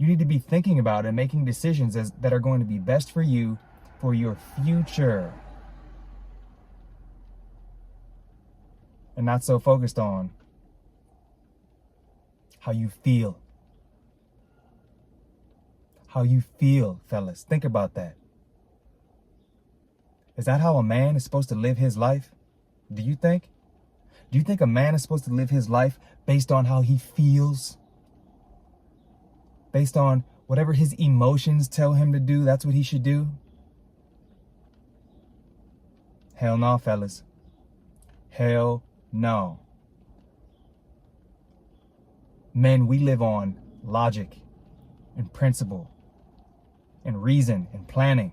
You need to be thinking about and making decisions that are going to be best for you for your future. And not so focused on how you feel. How you feel, fellas. Think about that. Is that how a man is supposed to live his life? Do you think? Do you think a man is supposed to live his life based on how he feels? Based on whatever his emotions tell him to do, that's what he should do? Hell no, fellas. Hell no. Men, we live on logic and principle and reason and planning.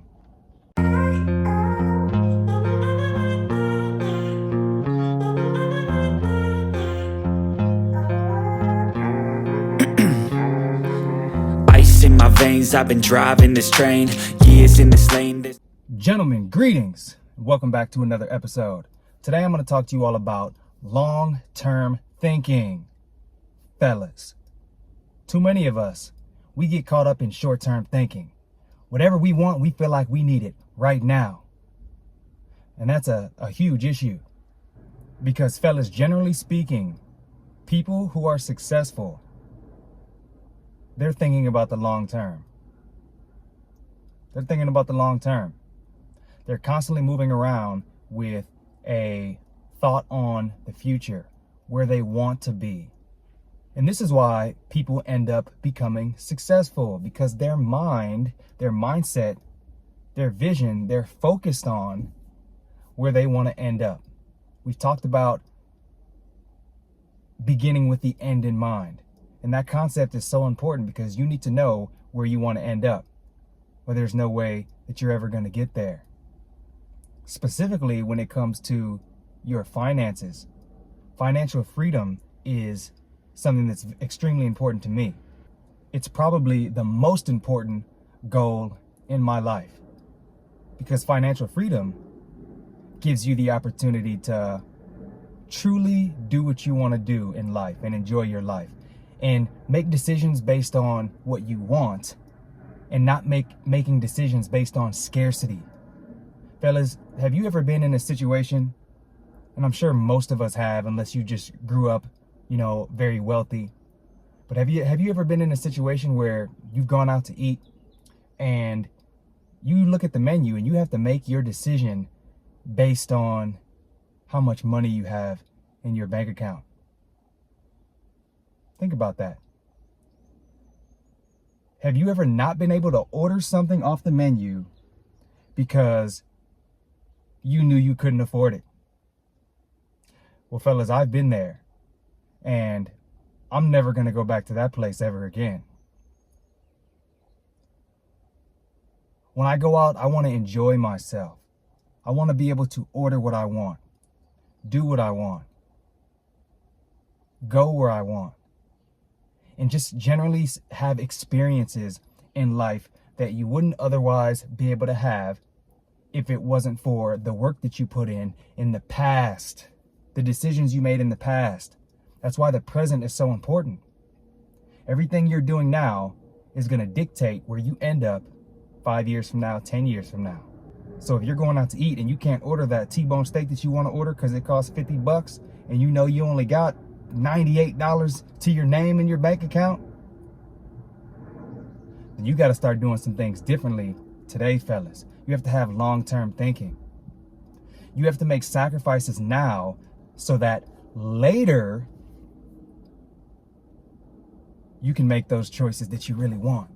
Ice in my veins, I've been driving this train, years in this lane. Gentlemen, greetings. Welcome back to another episode. Today I'm going to talk to you all about long-term thinking. Fellas, too many of us, we get caught up in short-term thinking. Whatever we want, we feel like we need it right now. And that's a huge issue. Because fellas, generally speaking, people who are successful, they're thinking about the long term. They're thinking about the long term. They're constantly moving around with a thought on the future, where they want to be. And this is why people end up becoming successful, because their mind, their mindset, their vision, they're focused on where they want to end up. We've talked about beginning with the end in mind. And that concept is so important because you need to know where you want to end up, or there's no way that you're ever going to get there. Specifically when it comes to your finances, financial freedom is something that's extremely important to me. It's probably the most important goal in my life, because financial freedom gives you the opportunity to truly do what you want to do in life and enjoy your life and make decisions based on what you want and not making decisions based on scarcity. Fellas, have you ever been in a situation, and I'm sure most of us have, unless you just grew up, very wealthy, but have you ever been in a situation where you've gone out to eat and you look at the menu and you have to make your decision based on how much money you have in your bank account? Think about that. Have you ever not been able to order something off the menu because you knew you couldn't afford it? Well, fellas, I've been there, and I'm never going to go back to that place ever again. When I go out, I want to enjoy myself. I want to be able to order what I want, do what I want, go where I want, and just generally have experiences in life that you wouldn't otherwise be able to have if it wasn't for the work that you put in the past, the decisions you made in the past. That's why the present is so important. Everything you're doing now is going to dictate where you end up 5 years from now, 10 years from now. So if you're going out to eat and you can't order that T-bone steak that you want to order because it costs $50 and you know you only got $98 to your name in your bank account, then you got to start doing some things differently today, fellas. You have to have long-term thinking. You have to make sacrifices now so that later you can make those choices that you really want.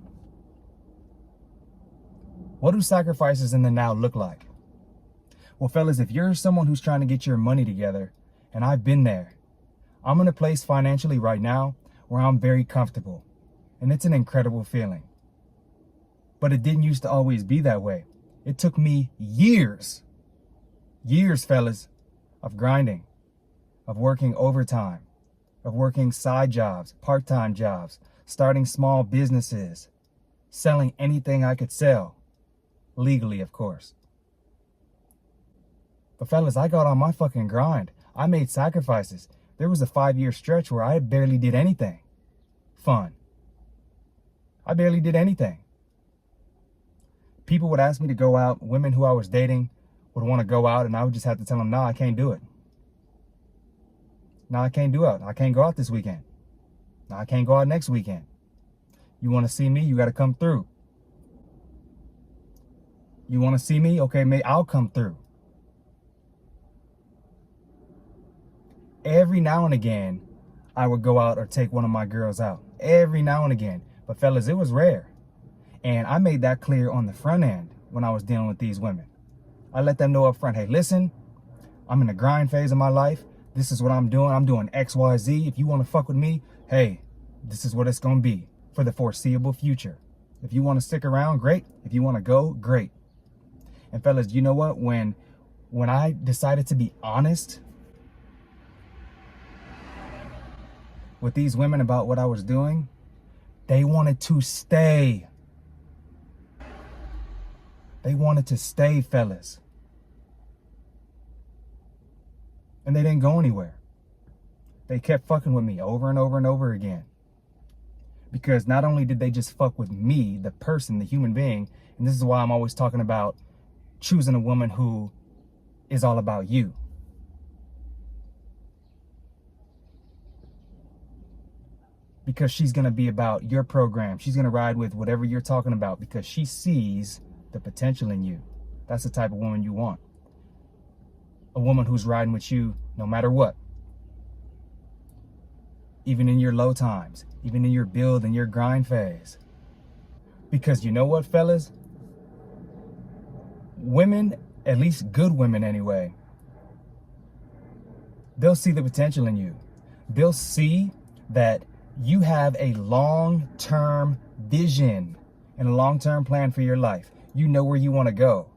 What do sacrifices in the now look like? Well, fellas, if you're someone who's trying to get your money together, and I've been there, I'm in a place financially right now where I'm very comfortable, and it's an incredible feeling. But it didn't used to always be that way. It took me years, fellas, of grinding, of working overtime, of working side jobs, part-time jobs, starting small businesses, selling anything I could sell, legally, of course. But fellas, I got on my fucking grind. I made sacrifices. There was a 5-year stretch where I barely did anything fun. I barely did anything. People would ask me to go out. Women who I was dating would want to go out, and I would just have to tell them, nah, I can't do it. Nah, I can't do it. I can't go out this weekend. Nah, I can't go out next weekend. You want to see me? You got to come through. You want to see me? Okay, I'll come through. Every now and again, I would go out or take one of my girls out. Every now and again. But fellas, it was rare. And I made that clear on the front end when I was dealing with these women. I let them know up front, hey, listen, I'm in the grind phase of my life. This is what I'm doing. I'm doing X, Y, Z. If you want to fuck with me, hey, this is what it's going to be for the foreseeable future. If you want to stick around, great. If you want to go, great. And fellas, you know what? When I decided to be honest with these women about what I was doing, they wanted to stay. They wanted to stay, fellas. And they didn't go anywhere. They kept fucking with me over and over and over again. Because not only did they just fuck with me, the person, the human being, and this is why I'm always talking about choosing a woman who is all about you. Because she's going to be about your program. She's going to ride with whatever you're talking about because she sees the potential in you. That's the type of woman you want. A woman who's riding with you no matter what. Even in your low times, even in your build and your grind phase. Because you know what, fellas? Women, at least good women anyway, they'll see the potential in you. They'll see that you have a long-term vision and a long-term plan for your life. You know where you want to go.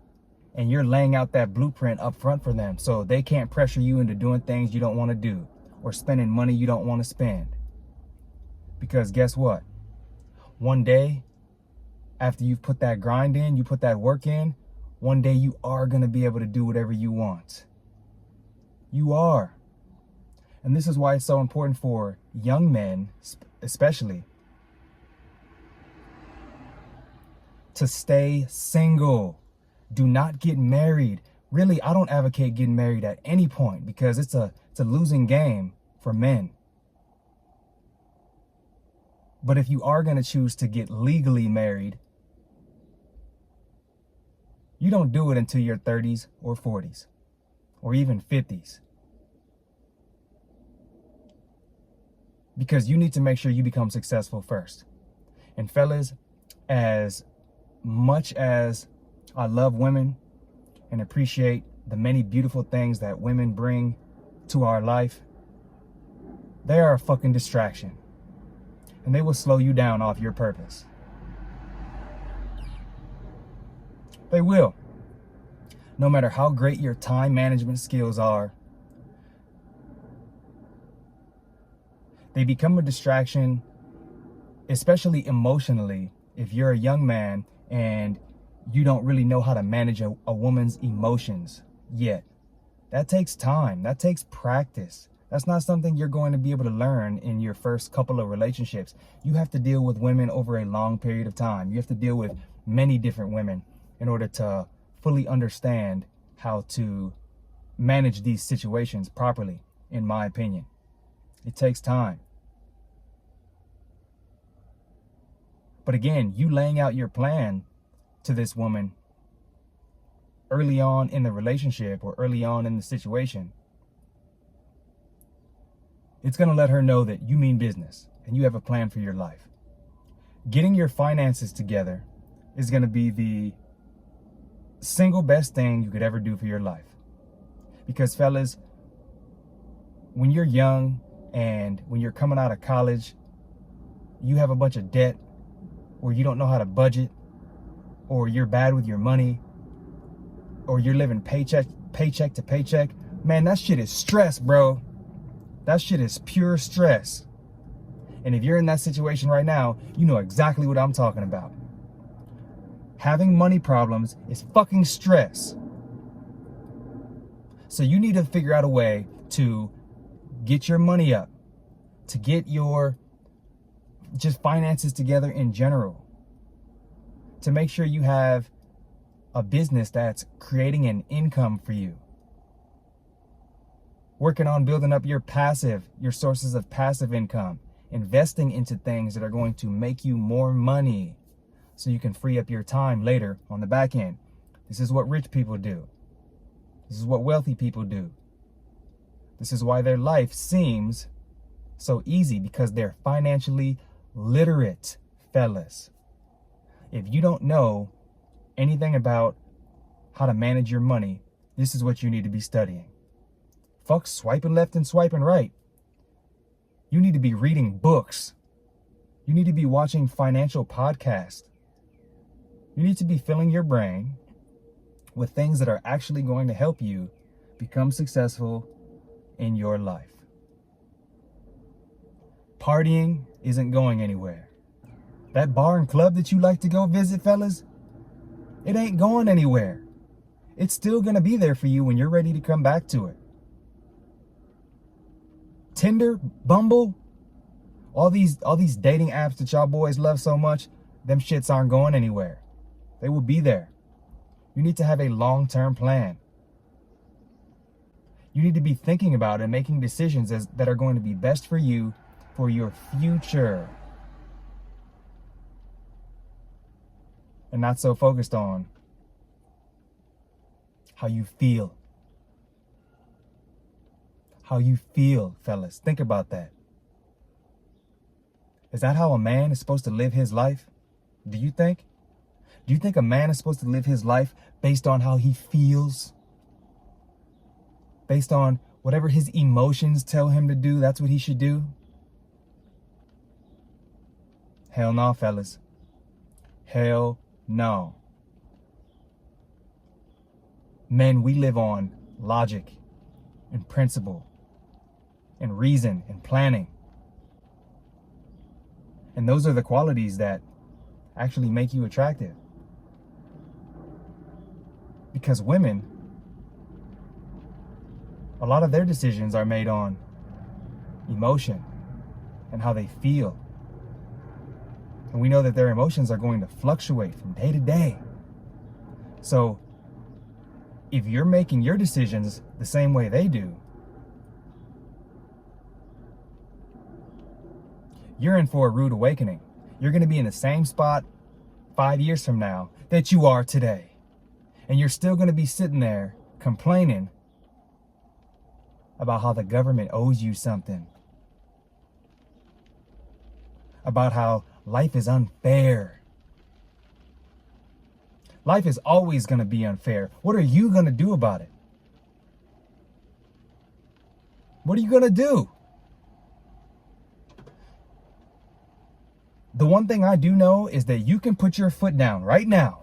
And you're laying out that blueprint up front for them so they can't pressure you into doing things you don't want to do or spending money you don't want to spend. Because guess what? One day, after you've put that grind in, you put that work in, one day you are going to be able to do whatever you want. You are. And this is why it's so important for young men, especially, to stay single. Do not get married. Really, I don't advocate getting married at any point because it's a losing game for men. But if you are going to choose to get legally married, you don't do it until your 30s or 40s or even 50s. Because you need to make sure you become successful first. And fellas, as much as I love women and appreciate the many beautiful things that women bring to our life, they are a fucking distraction. And they will slow you down off your purpose. They will. No matter how great your time management skills are, they become a distraction, especially emotionally, if you're a young man and you don't really know how to manage a woman's emotions yet. That takes time. That takes practice. That's not something you're going to be able to learn in your first couple of relationships. You have to deal with women over a long period of time. You have to deal with many different women in order to fully understand how to manage these situations properly, in my opinion. It takes time. But again, you laying out your plan to this woman early on in the relationship or early on in the situation, it's going to let her know that you mean business and you have a plan for your life. Getting your finances together is going to be the single best thing you could ever do for your life. Because fellas, when you're young and when you're coming out of college, you have a bunch of debt, or you don't know how to budget, or you're bad with your money, or you're living paycheck to paycheck, man, that shit is stress, bro. That shit is pure stress. And if you're in that situation right now, you know exactly what I'm talking about. Having money problems is fucking stress. So you need to figure out a way to get your money up, to get your just finances together in general, to make sure you have a business that's creating an income for you. Working on building up your sources of passive income, investing into things that are going to make you more money so you can free up your time later on the back end. This is what rich people do. This is what wealthy people do. This is why their life seems so easy, because they're financially literate, fellas. If you don't know anything about how to manage your money, this is what you need to be studying. Fuck swiping left and swiping right. You need to be reading books. You need to be watching financial podcasts. You need to be filling your brain with things that are actually going to help you become successful in your life. Partying isn't going anywhere. That bar and club that you like to go visit, fellas, it ain't going anywhere. It's still gonna be there for you when you're ready to come back to it. Tinder, Bumble, all these dating apps that y'all boys love so much, them shits aren't going anywhere. They will be there. You need to have a long-term plan. You need to be thinking about and making decisions that are going to be best for you for your future. And not so focused on how you feel. How you feel, fellas. Think about that. Is that how a man is supposed to live his life? Do you think? Do you think a man is supposed to live his life based on how he feels? Based on whatever his emotions tell him to do, that's what he should do? Hell no, fellas. Hell no. Men, we live on logic and principle and reason and planning. And those are the qualities that actually make you attractive. Because women, a lot of their decisions are made on emotion and how they feel. And we know that their emotions are going to fluctuate from day to day. So if you're making your decisions the same way they do, you're in for a rude awakening. You're going to be in the same spot 5 years from now that you are today. And you're still going to be sitting there complaining about how the government owes you something. About how life is unfair. Life is always going to be unfair. What are you going to do about it? What are you going to do? The one thing I do know is that you can put your foot down right now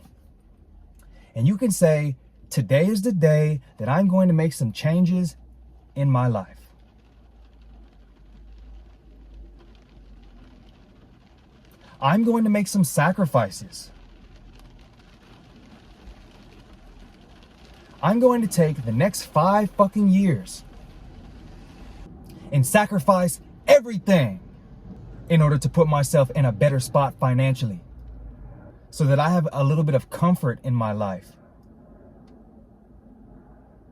and you can say, today is the day that I'm going to make some changes in my life. I'm going to make some sacrifices. I'm going to take the next 5 fucking years and sacrifice everything in order to put myself in a better spot financially, so that I have a little bit of comfort in my life,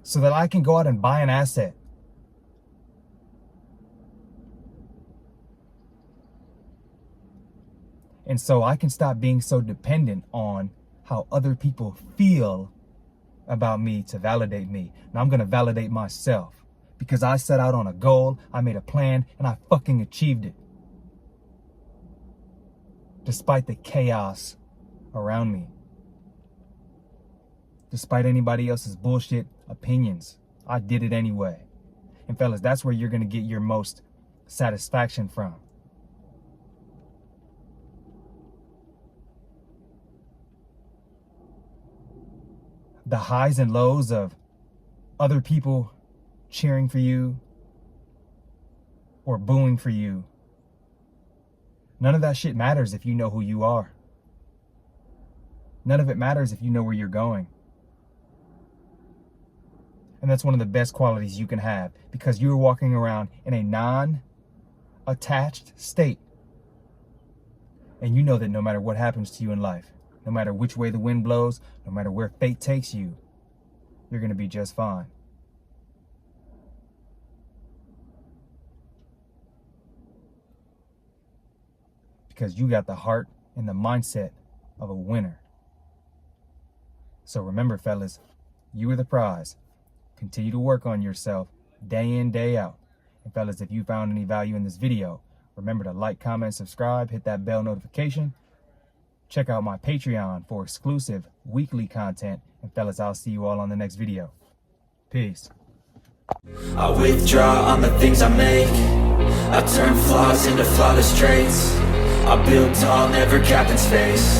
so that I can go out and buy an asset. And so I can stop being so dependent on how other people feel about me to validate me. Now I'm going to validate myself because I set out on a goal, I made a plan, and I fucking achieved it. Despite the chaos around me. Despite anybody else's bullshit opinions, I did it anyway. And fellas, that's where you're going to get your most satisfaction from. The highs and lows of other people cheering for you or booing for you. None of that shit matters if you know who you are. None of it matters if you know where you're going. And that's one of the best qualities you can have, because you're walking around in a non-attached state. And you know that no matter what happens to you in life, no matter which way the wind blows, no matter where fate takes you, you're going to be just fine. Because you got the heart and the mindset of a winner. So remember, fellas, you are the prize. Continue to work on yourself day in, day out. And fellas, if you found any value in this video, remember to like, comment, subscribe, hit that bell notification. Check out my Patreon for exclusive weekly content. And fellas, I'll see you all on the next video. Peace. I withdraw on the things I make. I turn flaws into flawless traits. I build tall, never capped in space.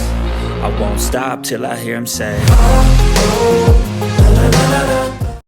I won't stop till I hear him say, oh, oh, la, la, la, la, la.